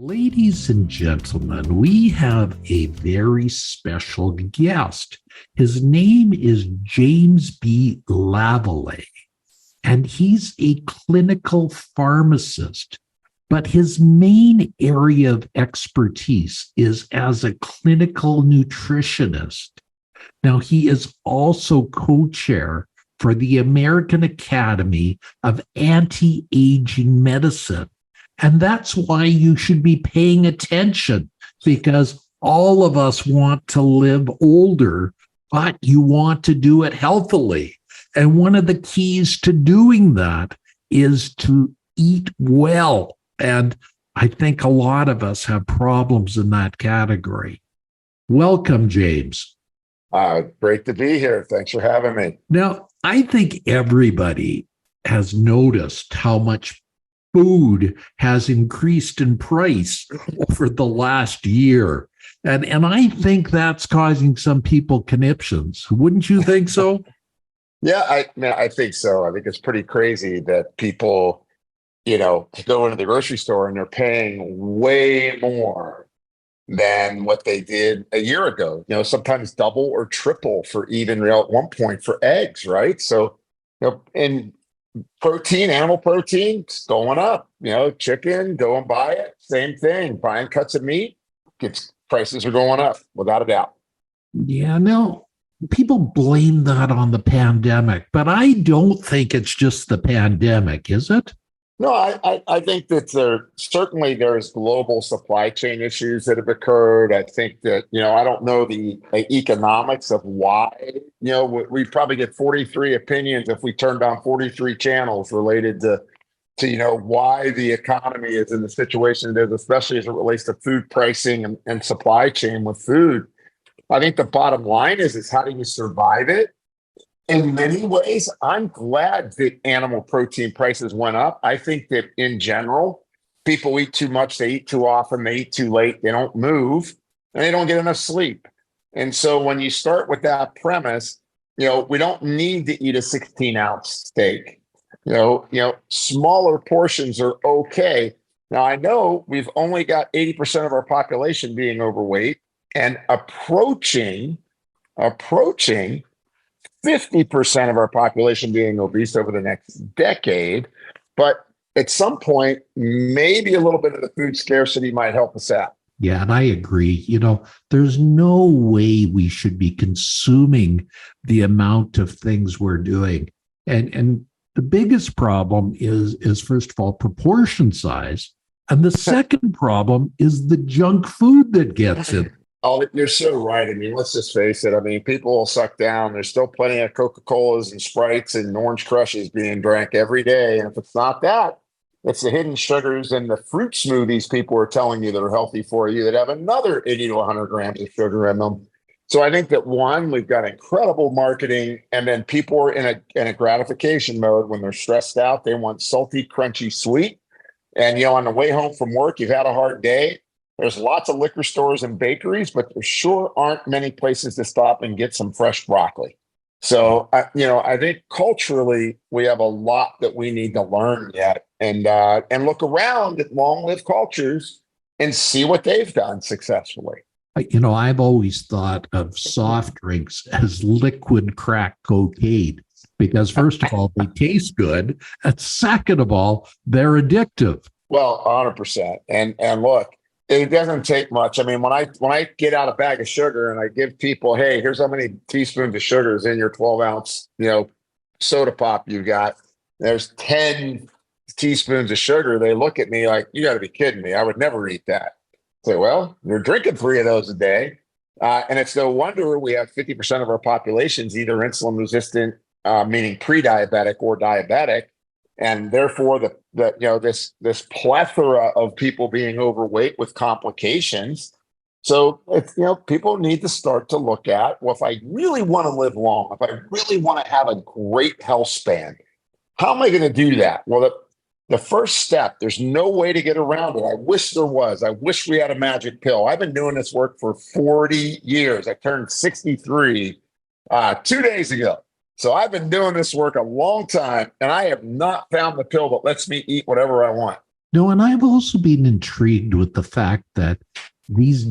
Ladies and gentlemen, we have a very special guest. His name is James B. LaValle, and he's a clinical pharmacist. But his main area of expertise is as a clinical nutritionist. Now, he is also co-chair for the American Academy of Anti-Aging Medicine. And that's why you should be paying attention, because all of us want to live older, but you want to do it healthily. And one of the keys to doing that is to eat well. And I think a lot of us have problems in that category. Welcome, James. Great to be here. Thanks for having me. Now, I think everybody has noticed how much food has increased in price over the last year. And I think that's causing some people conniptions. Wouldn't you think so? Yeah, I think so. I think it's pretty crazy that people, go into the grocery store and they're paying way more than what they did a year ago. Sometimes double or triple for even at one point for eggs, right? So, and protein, animal protein, it's going up. Chicken, go and buy it. Same thing. Buying cuts of meat, prices are going up without a doubt. Yeah, no, people blame that on the pandemic, but I don't think it's just the pandemic, is it? No, I think that there's global supply chain issues that have occurred. I think that, I don't know the economics of why, we probably get 43 opinions if we turn down 43 channels related to why the economy is in the situation it is, especially as it relates to food pricing and supply chain with food. I think the bottom line is how do you survive it? In many ways, I'm glad that animal protein prices went up. I think that in general, people eat too much, they eat too often, they eat too late, they don't move, and they don't get enough sleep. And so when you start with that premise, we don't need to eat a 16-ounce steak. Smaller portions are okay. Now, I know we've only got 80% of our population being overweight and approaching 50% of our population being obese over the next decade. But at some point, maybe a little bit of the food scarcity might help us out. Yeah, and I agree. There's no way we should be consuming the amount of things we're doing. And the biggest problem is first of all, proportion size. And the second problem is the junk food that gets in. Oh, you're so right. I mean, let's just face it. I mean, people will suck down. There's still plenty of Coca-Colas and Sprites and Orange Crushes being drank every day. And if it's not that, it's the hidden sugars and the fruit smoothies people are telling you that are healthy for you that have another 80 to 100 grams of sugar in them. So I think that one, we've got incredible marketing, and then people are in a gratification mode when they're stressed out. They want salty, crunchy, sweet. And, on the way home from work, you've had a hard day. There's lots of liquor stores and bakeries, but there sure aren't many places to stop and get some fresh broccoli. So, I think culturally we have a lot that we need to learn yet, and look around at long-lived cultures and see what they've done successfully. I've always thought of soft drinks as liquid crack cocaine because, first of all, they taste good, and second of all, they're addictive. Well, 100%. And look, it doesn't take much. I mean, when I get out a bag of sugar and I give people, hey, here's how many teaspoons of sugar is in your 12-ounce, soda pop you got. There's 10 teaspoons of sugar. They look at me like, you got to be kidding me. I would never eat that. I say, well, you're drinking 3 of those a day. And it's no wonder we have 50% of our population's either insulin resistant, meaning pre-diabetic or diabetic. And therefore, this plethora of people being overweight with complications. So it's, people need to start to look at, well, if I really want to live long, if I really want to have a great health span, how am I going to do that? Well, the first step, there's no way to get around it. I wish there was. I wish we had a magic pill. I've been doing this work for 40 years. I turned 63 2 days ago. So I've been doing this work a long time, and I have not found the pill that lets me eat whatever I want. No, and I've also been intrigued with the fact that these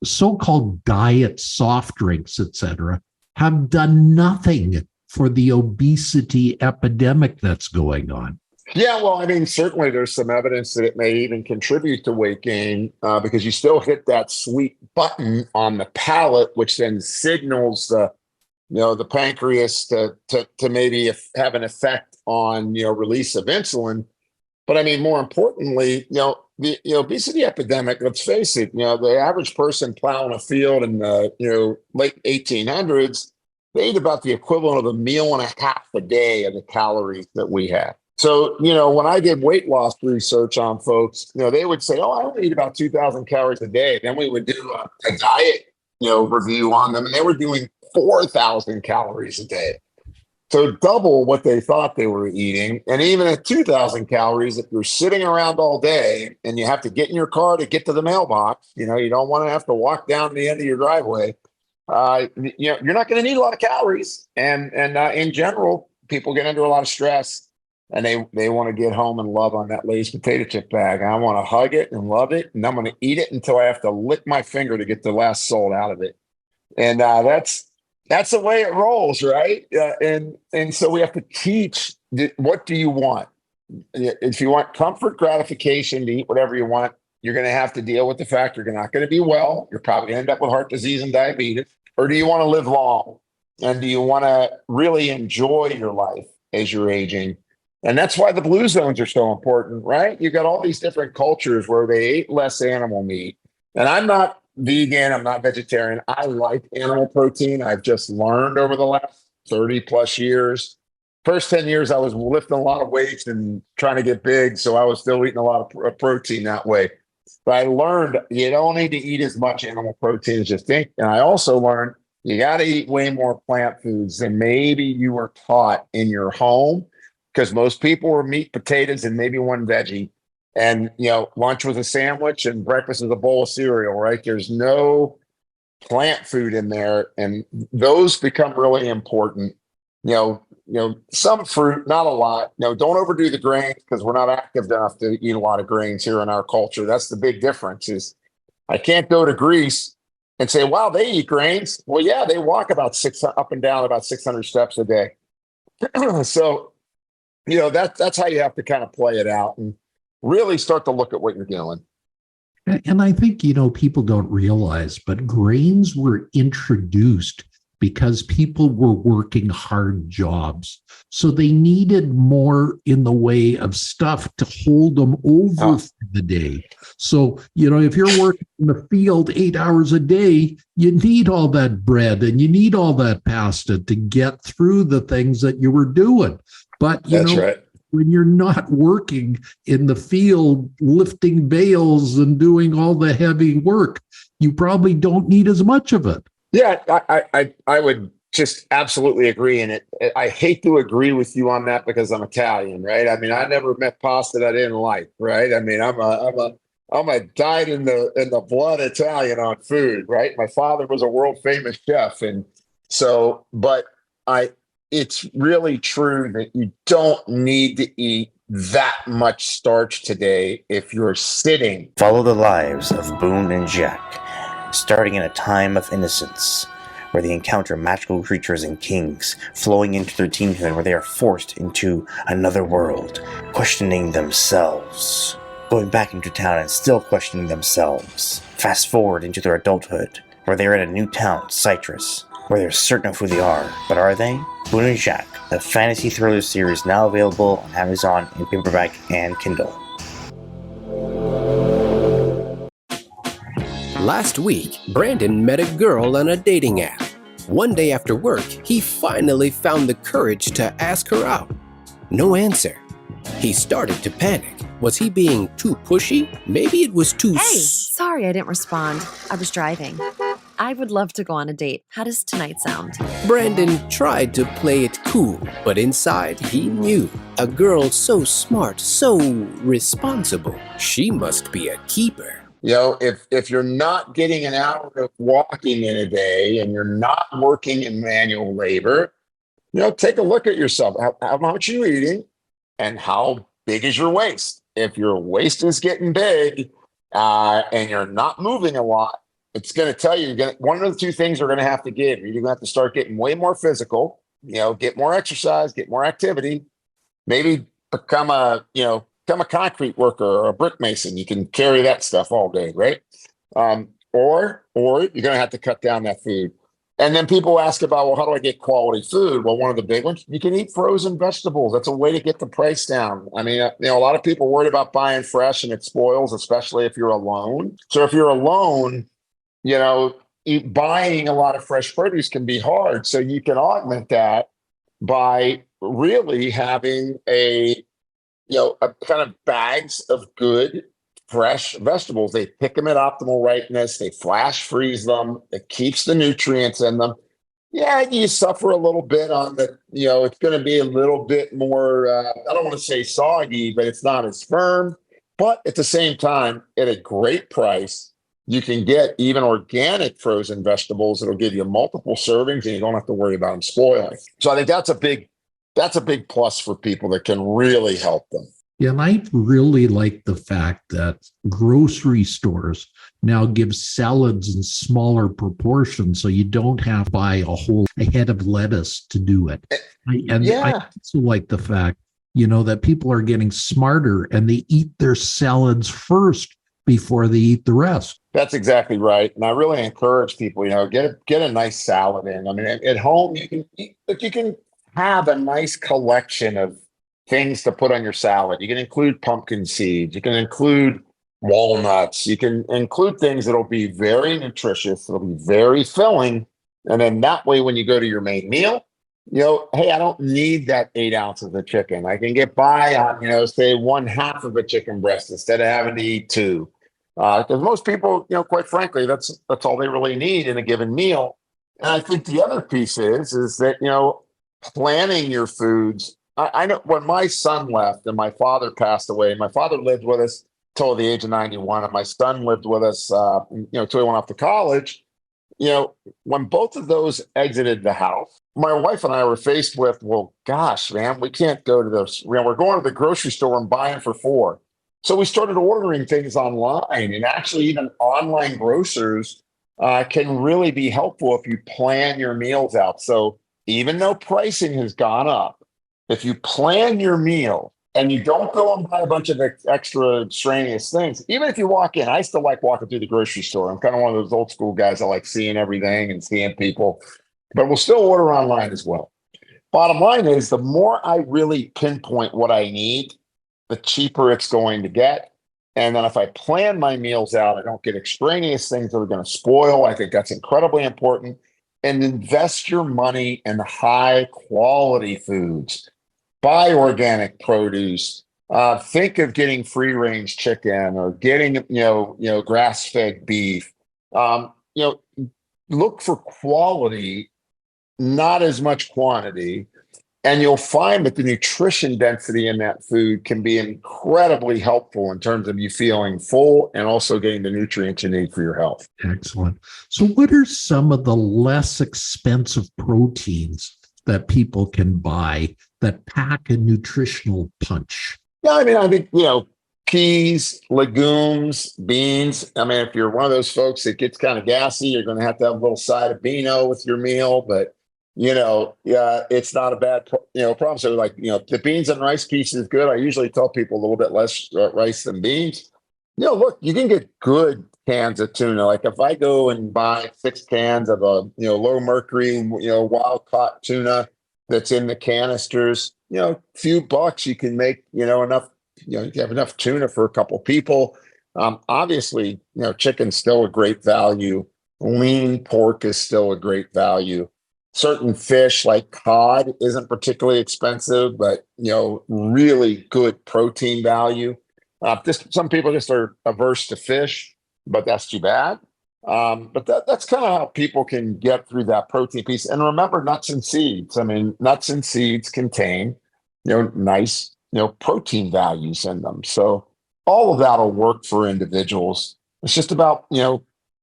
so-called diet soft drinks, etc., have done nothing for the obesity epidemic that's going on. Yeah, well, I mean, certainly there's some evidence that it may even contribute to weight gain because you still hit that sweet button on the palate, which then signals the pancreas to maybe have an effect on release of insulin. But I mean, more importantly, the obesity epidemic. Let's face it. The average person plowing a field in the late 1800s, they ate about the equivalent of a meal and a half a day of the calories that we have. So, when I did weight loss research on folks, they would say, "Oh, I only eat about 2,000 calories a day." Then we would do a diet, review on them, and they were doing 4,000 calories a day. So double what they thought they were eating. And even at 2,000 calories, if you're sitting around all day and you have to get in your car to get to the mailbox, you don't want to have to walk down the end of your driveway. You're not going to need a lot of calories. And in general, people get under a lot of stress. And they want to get home and love on that Lay's potato chip bag. I want to hug it and love it. And I'm going to eat it until I have to lick my finger to get the last salt out of it. And that's the way it rolls, right? And so we have to teach, what do you want? If you want comfort gratification to eat whatever you want, you're going to have to deal with the fact you're not going to be well. You're probably going to end up with heart disease and diabetes. Or do you want to live long? And do you want to really enjoy your life as you're aging? And that's why the blue zones are so important, right? You got all these different cultures where they ate less animal meat. And I'm not vegan, I'm not vegetarian. I like animal protein. I've just learned over the last 30 plus years. First 10 years, I was lifting a lot of weights and trying to get big. So I was still eating a lot of protein that way. But I learned you don't need to eat as much animal protein as you think. And I also learned you got to eat way more plant foods than maybe you were taught in your home. Because most people were meat, potatoes, and maybe one veggie. And, lunch was a sandwich and breakfast is a bowl of cereal, right? There's no plant food in there. And those become really important. Some fruit, not a lot. Don't overdo the grains because we're not active enough to eat a lot of grains here in our culture. That's the big difference is I can't go to Greece and say, wow, they eat grains. Well, yeah, they walk about up and down about 600 steps a day. So, that's how you have to kind of play it out and really start to look at what you're doing. And I think, people don't realize, but grains were introduced because people were working hard jobs. So they needed more in the way of stuff to hold them over for the day. So, if you're working in the field 8 hours a day, you need all that bread and you need all that pasta to get through the things that you were doing. But, That's right. When you're not working in the field, lifting bales and doing all the heavy work, you probably don't need as much of it. Yeah, I would just absolutely agree. And I hate to agree with you on that because I'm Italian, right? I mean, I never met pasta that I didn't like, right? I mean, I'm a dyed in the blood Italian on food, right? My father was a world famous chef, and so, but it's really true that you don't need to eat that much starch today if you're sitting. Follow the lives of Boone and Jack, starting in a time of innocence, where they encounter magical creatures and kings, flowing into their teenhood where they are forced into another world, questioning themselves, going back into town and still questioning themselves. Fast forward into their adulthood, where they are in a new town, Citrus, where they're certain of who they are. But are they? Boone and Jack, the fantasy thriller series now available on Amazon in paperback and Kindle. Last week, Brandon met a girl on a dating app. One day after work, he finally found the courage to ask her out. No answer. He started to panic. Was he being too pushy? Maybe it was too... Hey, sorry I didn't respond. I was driving. I would love to go on a date. How does tonight sound? Brandon tried to play it cool, but inside he knew. A girl so smart, so responsible. She must be a keeper. If you're not getting an hour of walking in a day and you're not working in manual labor, take a look at yourself. How much are you eating and how big is your waist? if your waist is getting big and you're not moving a lot, it's going to tell you one of the two things are going to have to give. You're going to have to start getting way more physical, get more exercise, get more activity, maybe become a concrete worker or a brick mason. You can carry that stuff all day, right? Or you're going to have to cut down that food. And then people ask about, well, how do I get quality food? Well, one of the big ones, you can eat frozen vegetables. That's a way to get the price down. I mean, a lot of people worried about buying fresh and it spoils, especially if you're alone. So if you're alone, buying a lot of fresh produce can be hard. So you can augment that by really having a kind of bags of good fresh vegetables. They pick them at optimal ripeness. They flash freeze them. It keeps the nutrients in them. Yeah, you suffer a little bit on the, it's going to be a little bit more, I don't want to say soggy, but it's not as firm. But at the same time, at a great price, you can get even organic frozen vegetables that'll give you multiple servings and you don't have to worry about them spoiling. So I think that's a big plus for people that can really help them. Yeah, and I really like the fact that grocery stores now give salads in smaller proportions, so you don't have to buy a head of lettuce to do it. I also like the fact, that people are getting smarter and they eat their salads first before they eat the rest. That's exactly right. And I really encourage people, get a nice salad in. I mean, at home, you can have a nice collection of things to put on your salad. You can include pumpkin seeds. You can include walnuts. You can include things that'll be very nutritious. It'll be very filling. And then that way, when you go to your main meal, hey, I don't need that 8 ounces of chicken. I can get by on, say 1/2 of a chicken breast instead of having to eat 2. Because most people, quite frankly, that's all they really need in a given meal. And I think the other piece is that, planning your foods. I know when my son left and my father passed away, my father lived with us till the age of 91, and my son lived with us, till he went off to college. When both of those exited the house, my wife and I were faced with, well, gosh, man, we can't go to this. We're going to the grocery store and buying for 4. So we started ordering things online, and actually even online grocers can really be helpful if you plan your meals out. So even though pricing has gone up, if you plan your meal and you don't go and buy a bunch of extra extraneous things, even if you walk in, I still like walking through the grocery store. I'm kind of one of those old school guys. I like seeing everything and seeing people, but we'll still order online as well. Bottom line is, the more I really pinpoint what I need, the cheaper it's going to get. And then if I plan my meals out, I don't get extraneous things that are going to spoil. I think that's incredibly important. And invest your money in high quality foods. Buy organic produce. Think of getting free range chicken or getting, grass fed beef. Look for quality, not as much quantity. And you'll find that the nutrition density in that food can be incredibly helpful in terms of you feeling full and also getting the nutrients you need for your health. Excellent. So what are some of the less expensive proteins that people can buy that pack a nutritional punch? Yeah, I mean, I think, peas, legumes, beans. I mean, if you're one of those folks that gets kind of gassy, you're going to have a little side of Beano with your meal, but it's not a bad, problem. So the beans and rice piece is good. I usually tell people a little bit less rice than beans. Look, you can get good cans of tuna. Like if I go and buy 6 cans of a, low mercury, wild caught tuna that's in the canisters, few bucks, you can make, enough, you have enough tuna for a couple people. Obviously, chicken's still a great value. Lean pork is still a great value. Certain fish like cod isn't particularly expensive, but, really good protein value. Some people just are averse to fish, but that's too bad. But that's kind of how people can get through that protein piece. And remember, nuts and seeds. I mean, nuts and seeds contain, nice, protein values in them. So all of that will work for individuals. It's just about,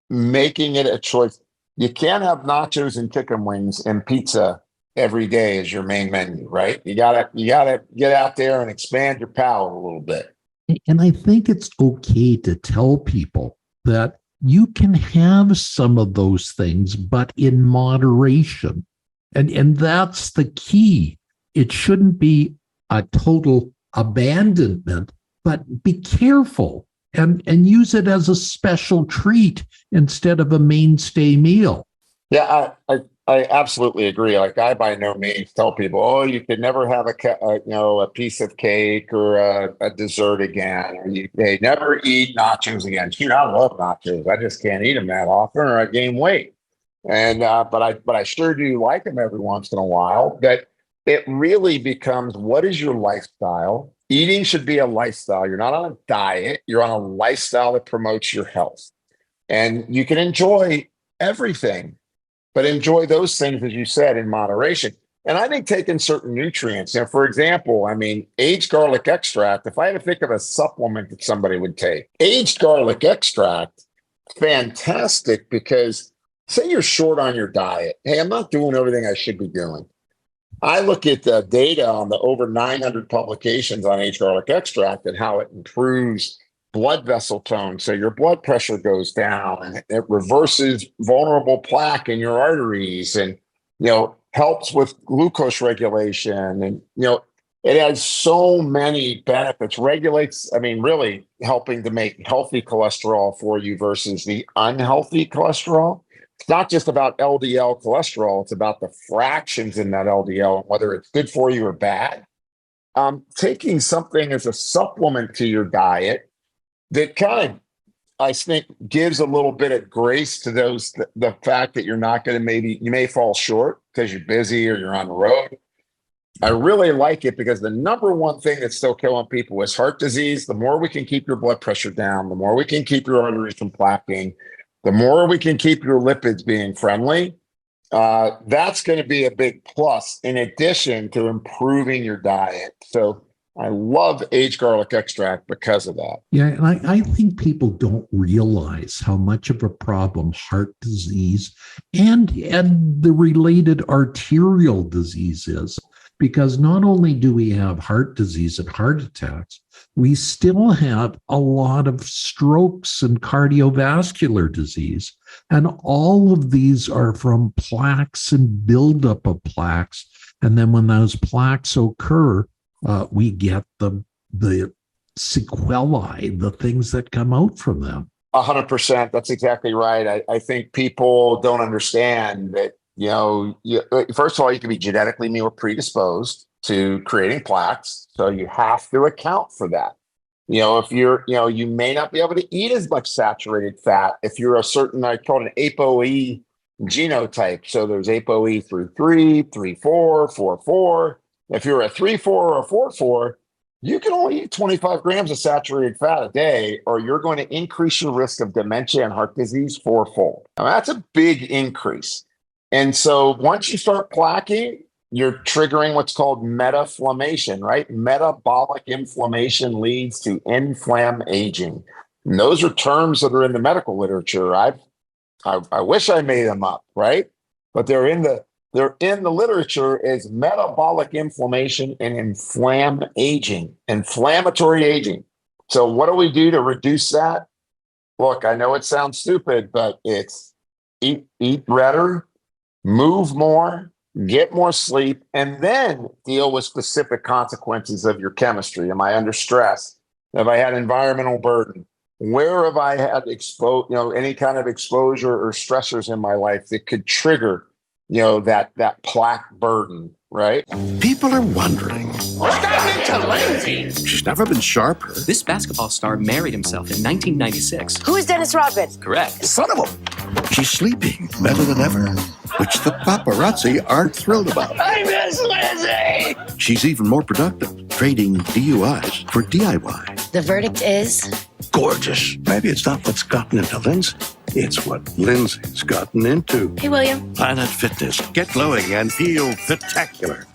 making it a choice. You can't have nachos and chicken wings and pizza every day as your main menu, right? You gotta get out there and expand your palate a little bit. And I think it's okay to tell people that you can have some of those things, but in moderation. And that's the key. It shouldn't be a total abandonment, but be careful and use it as a special treat instead of a mainstay meal. Yeah, I absolutely agree. Like, I by no means tell people, oh, you could never have a piece of cake or a dessert again, or they never eat nachos again. Shoot, I love nachos. I just can't eat them that often, or I gain weight. And but I sure do like them every once in a while. But it really becomes, what is your lifestyle? Eating should be a lifestyle. You're not on a diet. You're on a lifestyle that promotes your health, and you can enjoy everything, but enjoy those things, as you said, in moderation. And I think taking certain nutrients, for example, I mean, aged garlic extract, if I had to think of a supplement that somebody would take, aged garlic extract, fantastic, because say you're short on your diet. Hey, I'm not doing everything I should be doing. I look at the data on the over 900 publications on aged garlic extract and how it improves blood vessel tone, so your blood pressure goes down, and it reverses vulnerable plaque in your arteries, and helps with glucose regulation, and it has so many benefits. Regulates, really helping to make healthy cholesterol for you versus the unhealthy cholesterol. It's not just about LDL cholesterol, it's about the fractions in that LDL and whether it's good for you or bad. Taking something as a supplement to your diet that kind of, I think, gives a little bit of grace to the fact that you're not going to, you may fall short because you're busy or you're on the road. I really like it because the number one thing that's still killing people is heart disease. The more we can keep your blood pressure down, the more we can keep your arteries from plaquing, the more we can keep your lipids being friendly. That's going to be a big plus in addition to improving your diet. So I love aged garlic extract because of that. Yeah, and I think people don't realize how much of a problem heart disease and the related arterial disease is, because not only do we have heart disease and heart attacks, we still have a lot of strokes and cardiovascular disease. And all of these are from plaques and buildup of plaques. And then when those plaques occur, we get the sequelae, the things that come out from them. 100%. That's exactly right. I think people don't understand that, first of all, you can be genetically more predisposed to creating plaques. So you have to account for that. If you're, you may not be able to eat as much saturated fat if you're a certain, I call it an ApoE genotype. So there's ApoE through 3, 3, 4, 4, 4. If you're a 3-4 or a 4-4, you can only eat 25 grams of saturated fat a day, or you're going to increase your risk of dementia and heart disease fourfold. Now, that's a big increase. And so once you start plaquing, you're triggering what's called metaflammation, right? Metabolic inflammation leads to inflam aging. And those are terms that are in the medical literature. I wish I made them up, right? But they're in the literature as metabolic inflammation and inflammatory aging. So what do we do to reduce that? Look, I know it sounds stupid, but it's eat better, move more, get more sleep, and then deal with specific consequences of your chemistry. Am I under stress? Have I had environmental burden? Where have I had any kind of exposure or stressors in my life that could trigger that plaque burden, right? People are wondering, What's happening to Lindsay? she's never been sharper. This basketball star married himself in 1996. Who is Dennis Rodman? Correct. Son of a... She's sleeping better than ever, which the paparazzi aren't thrilled about. I miss Lindsay! She's even more productive, trading DUIs for DIY. The verdict is... Gorgeous. Maybe it's not what's gotten into Lindsay. It's what Lindsay's gotten into. Hey, William. Planet Fitness. Get glowing and feel spectacular.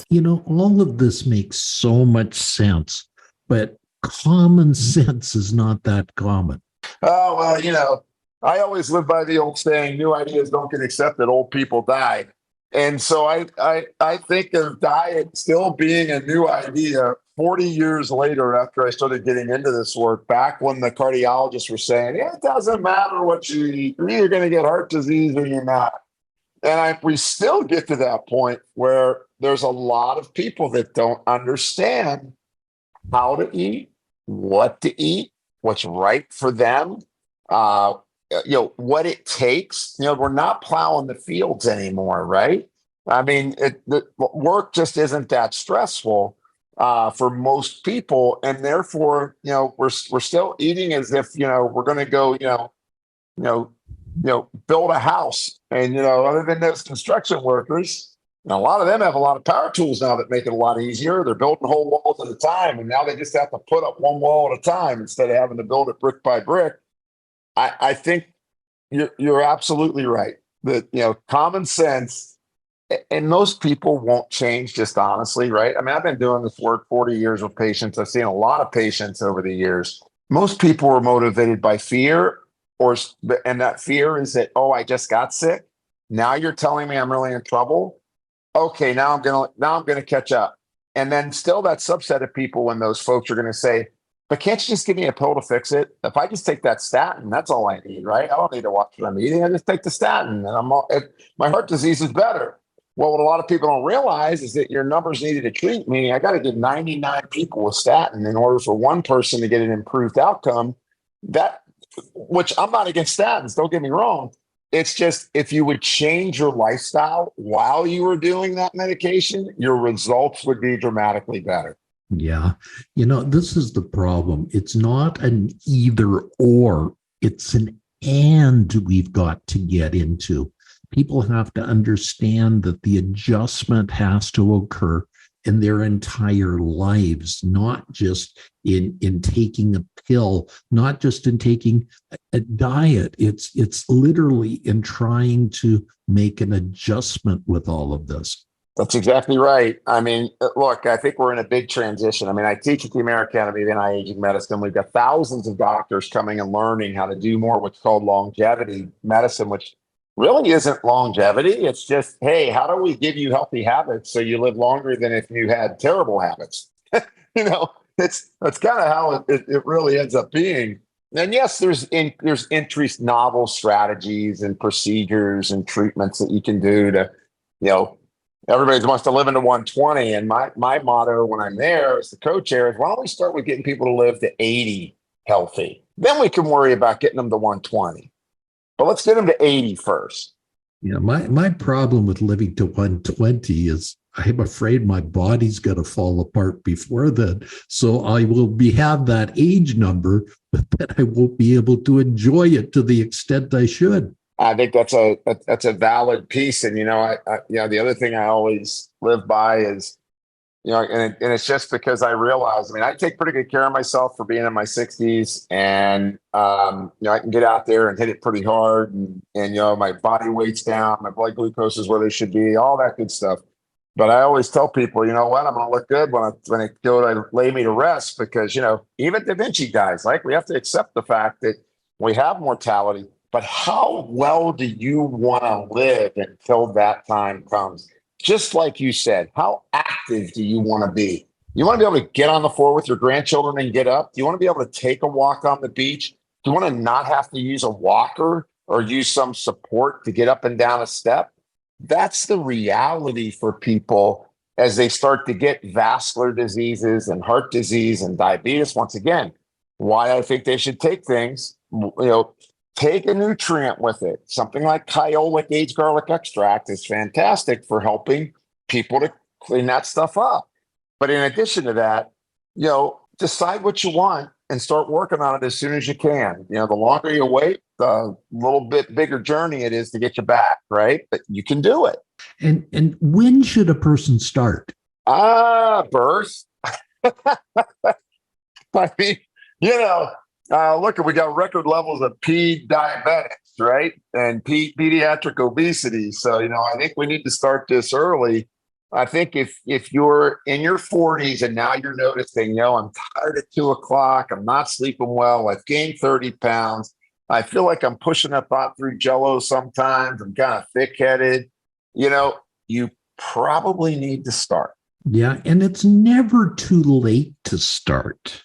All of this makes so much sense, but common sense is not that common. Oh, well, I always live by the old saying, new ideas don't get accepted, old people die. And so I think of diet still being a new idea 40 years later, after I started getting into this work, back when the cardiologists were saying, it doesn't matter what you eat, you're either going to get heart disease or you're not. And we still get to that point where there's a lot of people that don't understand how to eat, what to eat, what's right for them, what it takes. We're not plowing the fields anymore, right? I mean, the work just isn't that stressful for most people, and therefore, we're still eating as if we're going to go, build a house. And other than those construction workers, and a lot of them have a lot of power tools now that make it a lot easier. They're building whole walls at a time, and now they just have to put up one wall at a time instead of having to build it brick by brick. I think you're absolutely right that common sense, and most people won't change just honestly, right? I mean, I've been doing this work 40 years with patients. I've seen a lot of patients over the years. Most people are motivated by fear, and that fear is that, oh, I just got sick. Now you're telling me I'm really in trouble. Okay, now I'm gonna catch up. And then still that subset of people, when those folks are gonna say, but can't you just give me a pill to fix it? If I just take that statin, that's all I need, right? I don't need to watch what I'm eating. I just take the statin and my heart disease is better. Well, what a lot of people don't realize is that your numbers needed to treat, meaning I got to give 99 people with statin in order for one person to get an improved outcome. Which I'm not against statins, don't get me wrong. It's just, if you would change your lifestyle while you were doing that medication, your results would be dramatically better. Yeah. This is the problem. It's not an either or, it's an and we've got to get into. People have to understand that the adjustment has to occur in their entire lives, not just in taking a pill, not just in taking a diet. It's literally in trying to make an adjustment with all of this. That's exactly right. I mean, look, I think we're in a big transition. I mean, I teach at the American Academy of Anti-Aging Medicine. We've got thousands of doctors coming and learning how to do more what's called longevity medicine, which really isn't longevity. It's just, hey, how do we give you healthy habits so you live longer than if you had terrible habits? That's kind of how it really ends up being. And yes, there's increased novel strategies and procedures and treatments that you can do to, everybody wants to live into 120. And my motto when I'm there as the co-chair is, why don't we start with getting people to live to 80 healthy? Then we can worry about getting them to 120. But let's get them to 80 first. My problem with living to 120 is I'm afraid my body's going to fall apart before then. So I will have that age number, but then I won't be able to enjoy it to the extent I should. I think that's a valid piece. And, the other thing I always live by is, and it's just because I realize, I take pretty good care of myself for being in my 60s, and, I can get out there and hit it pretty hard, and my body weight's down, my blood glucose is where they should be, all that good stuff. But I always tell people, you know what, I'm going to look good when I go to lay me to rest, because, even Da Vinci guys, we have to accept the fact that we have mortality, but how well do you want to live until that time comes? Just like you said, how active do you want to be? You want to be able to get on the floor with your grandchildren and get up? Do you want to be able to take a walk on the beach? Do you want to not have to use a walker or use some support to get up and down a step? That's the reality for people as they start to get vascular diseases and heart disease and diabetes. Once again, why I think they should take things, take a nutrient with it. Something like kyolic aged garlic extract is fantastic for helping people to clean that stuff up. But in addition to that, decide what you want and start working on it as soon as you can. The longer you wait, the little bit bigger journey it is to get you back, right? But you can do it. And when should a person start? Birth. I mean, look, we got record levels of diabetics, right? And pediatric obesity. So, I think we need to start this early. I think if you're in your 40s and now you're noticing, I'm tired at 2:00, I'm not sleeping well, I've gained 30 pounds, I feel like I'm pushing a thought through Jell-O sometimes, I'm kind of thick-headed, you probably need to start. Yeah. And it's never too late to start.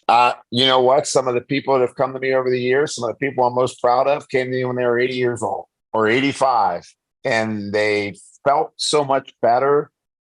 You know what? Some of the people that have come to me over the years, some of the people I'm most proud of came to me when they were 80 years old or 85, and they felt so much better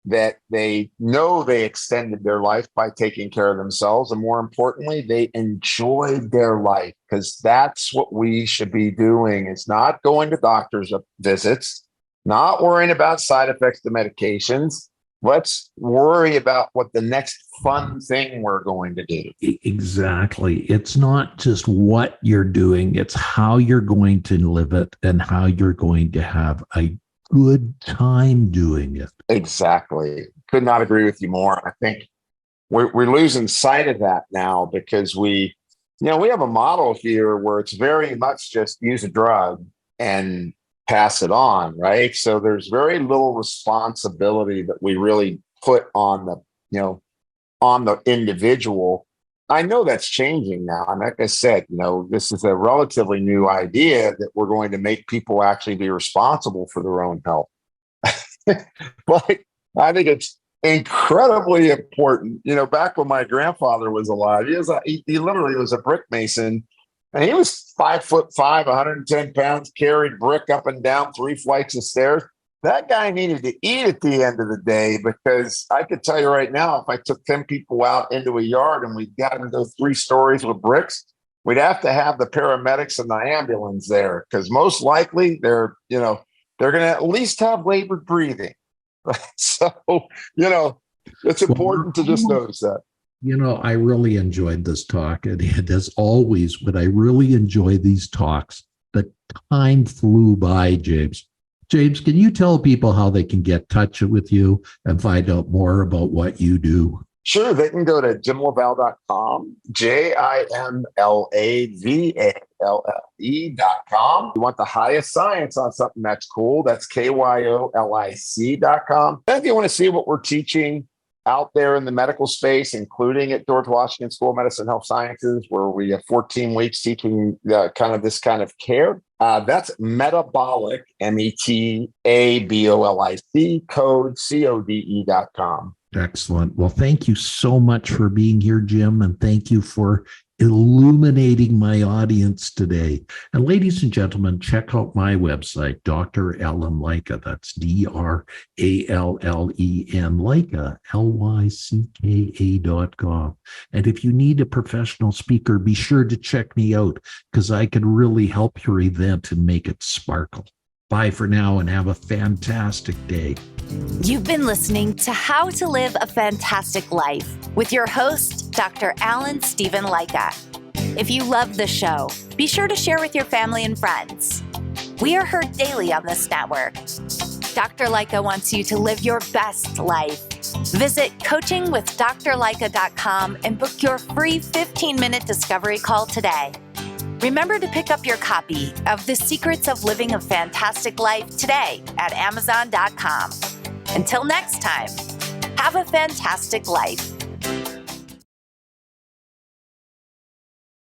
that they know they extended their life by taking care of themselves. And more importantly, they enjoyed their life, because that's what we should be doing. It's not going to doctor's visits, not worrying about side effects to medications. Let's worry about what the next fun thing we're going to do. Exactly. It's not just what you're doing, it's how you're going to live it and how you're going to have a good time doing it. Exactly. Could not agree with you more. I think we're losing sight of that now, because we have a model here where it's very much just use a drug and pass it on, right? So there's very little responsibility that we really put on the individual. I know that's changing now. And like I said, this is a relatively new idea that we're going to make people actually be responsible for their own health. But I think it's incredibly important. Back when my grandfather was alive, he literally was a brick mason, and he was 5'5", 110 pounds, carried brick up and down 3 flights of stairs. That guy needed to eat at the end of the day, because I could tell you right now, if I took 10 people out into a yard and we got them to go 3 stories with bricks, we'd have to have the paramedics and the ambulance there, because most likely they're going to at least have labored breathing. So, it's important to just notice that. I really enjoyed this talk. And as always, when I really enjoy these talks, the time flew by, James. James, can you tell people how they can get in touch with you and find out more about what you do? Sure. They can go to jimlavalle.com, JIMLAVALLE.com. You want the highest science on something that's cool, that's KYOLIC.com. And if you want to see what we're teaching out there in the medical space, including at George Washington School of Medicine and Health Sciences, where we have 14 weeks teaching this kind of care. That's Metabolic, METABOLIC, code, CODE.com. Excellent. Well, thank you so much for being here, Jim, and thank you for illuminating my audience today. And ladies and gentlemen, check out my website, Dr. Alan Lycka. That's DRALLEN Lycka, LYCKA.com. And if you need a professional speaker, be sure to check me out, because I can really help your event and make it sparkle. Bye for now, and have a fantastic day. You've been listening to How to Live a Fantastic Life with your host, Dr. Alan Stephen Lycka. If you love the show, be sure to share with your family and friends. We are heard daily on this network. Dr. Lycka wants you to live your best life. Visit coachingwithdrlycka.com and book your free 15-minute discovery call today. Remember to pick up your copy of The Secrets of Living a Fantastic Life today at Amazon.com. Until next time, have a fantastic life.